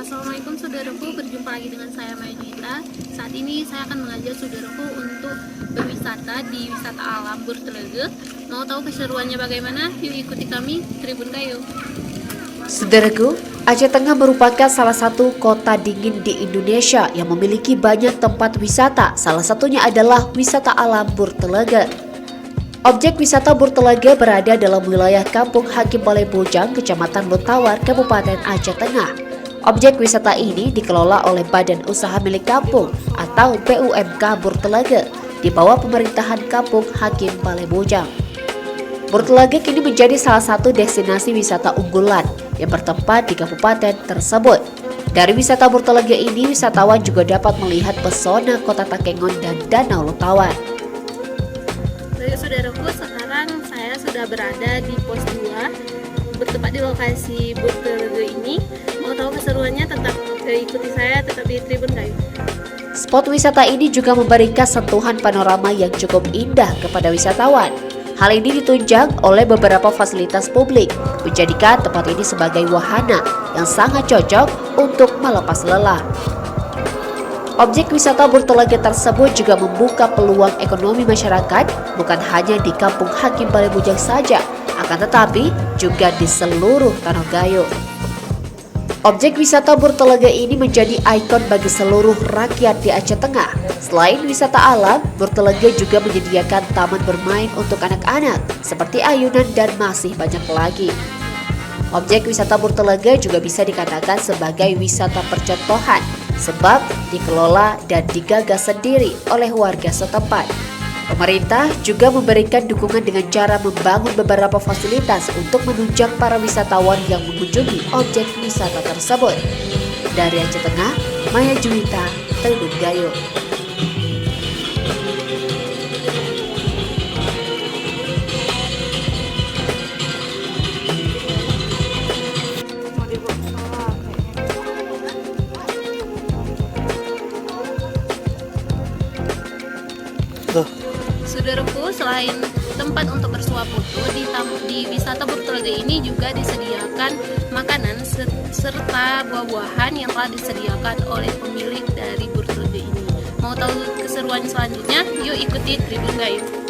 Assalamualaikum saudaraku, berjumpa lagi dengan saya Maya Juwita. Saat ini saya akan mengajak saudaraku untuk berwisata di wisata alam Burtelege. Mau tahu keseruannya bagaimana? Yuk ikuti kami, Tribun Gayo. Saudaraku, Aceh Tengah merupakan salah satu kota dingin di Indonesia yang memiliki banyak tempat wisata. Salah satunya adalah wisata alam Burtelege. Objek wisata Burtelege berada dalam wilayah Kampung Hakim Balai Bojang, Kecamatan Lontawar, Kabupaten Aceh Tengah. Objek wisata ini dikelola oleh Badan Usaha Milik Kampung atau BUMK Burtelege di bawah pemerintahan Kampung Hakim Balai Bojang. Burtelege kini menjadi salah satu destinasi wisata unggulan yang bertempat di kabupaten tersebut. Dari wisata Burtelege ini, wisatawan juga dapat melihat pesona kota Takengon dan Danau Lontawar. Baik saudaraku, sekarang saya sudah berada di pos 2, bertempat di lokasi Burtelege ini. Mau tahu keseruannya, tetap ikuti saya, tetap di Tribun Gayo. Spot wisata ini juga memberikan sentuhan panorama yang cukup indah kepada wisatawan. Hal ini ditunjang oleh beberapa fasilitas publik, menjadikan tempat ini sebagai wahana yang sangat cocok untuk melepas lelah. Objek wisata Burtelege tersebut juga membuka peluang ekonomi masyarakat bukan hanya di Kampung Hakim Balai Bojang saja, akan tetapi juga di seluruh Tanah Gayo. Objek wisata Burtelege ini menjadi ikon bagi seluruh rakyat di Aceh Tengah. Selain wisata alam, Burtelege juga menyediakan taman bermain untuk anak-anak seperti ayunan dan masih banyak lagi. Objek wisata Burtelege juga bisa dikatakan sebagai wisata percontohan sebab dikelola dan digagas sendiri oleh warga setempat. Pemerintah juga memberikan dukungan dengan cara membangun beberapa fasilitas untuk menunjang para wisatawan yang mengunjungi objek wisata tersebut. Dari Aceh Tengah, Maya Juwita, Tribun Gayo. Saudaraku, selain tempat untuk bersuah foto, di wisata Burtelege ini juga disediakan makanan serta buah-buahan yang telah disediakan oleh pemilik dari Burtelege ini. Mau tahu keseruan selanjutnya? Yuk ikuti Tribun Gayo.